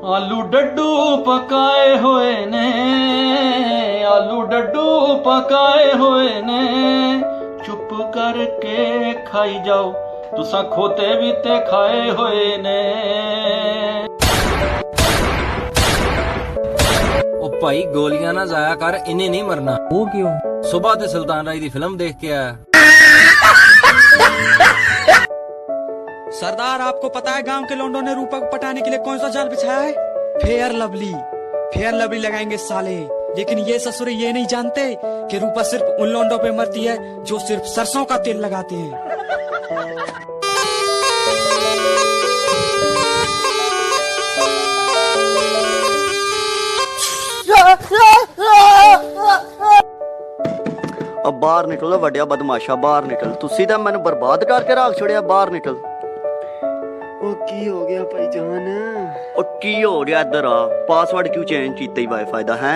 ਆਲੂ ਡੱਡੂ ਪਕਾਏ ਹੋਏ ਨੇ, ਆਲੂ ਡੱਡੂ ਪਕਾਏ ਹੋਏ ਨੇ, ਚੁੱਪ ਕਰਕੇ ਖਾਈ ਜਾਓ, ਤੁਸਾਂ ਖੋਤੇ ਵੀ ਤੇ ਖਾਏ ਹੋਏ ਨੇ। ਉਹ ਭਾਈ ਗੋਲੀਆਂ ਨਾ ਜਾਇਆ ਕਰ, ਇਨੇ ਨਹੀਂ ਮਰਨਾ। वो क्यों? सुबह ते सुल्तान राय दी फिल्म देख के आया। सरदार, आपको पता है गांव के लोंडों ने रूपा को पटाने के लिए कौन सा जाल बिछाया है? Fair lovely. फेयर लवली लगाएंगे साले, लेकिन ये ससुरे ये नहीं जानते कि रूपा सिर्फ उन लोंडों पे मरती है जो सिर्फ सरसों का तेल लगाते हैं। अब बाहर निकलो वड्डिया बदमाशा, बाहर निकल। तुसी ਤਾਂ ਮੈਨੂੰ ਬਰਬਾਦ ਕਰਕੇ ਰੱਖ ਛੜਿਆ, ਬਾਹਰ ਨਿਕਲ। ਉਹ ਕੀ ਹੋ ਗਿਆ ਭਾਈਜਾਨ? ਉਹ ਕੀ ਹੋ ਰਿਹਾ, ਇੱਧਰ ਆ। ਪਾਸਵਰਡ ਕਿਉਂ ਚੇਂਜ ਕੀਤਾ ਹੀ ਵਾਈਫਾਈ ਦਾ ਹੈ?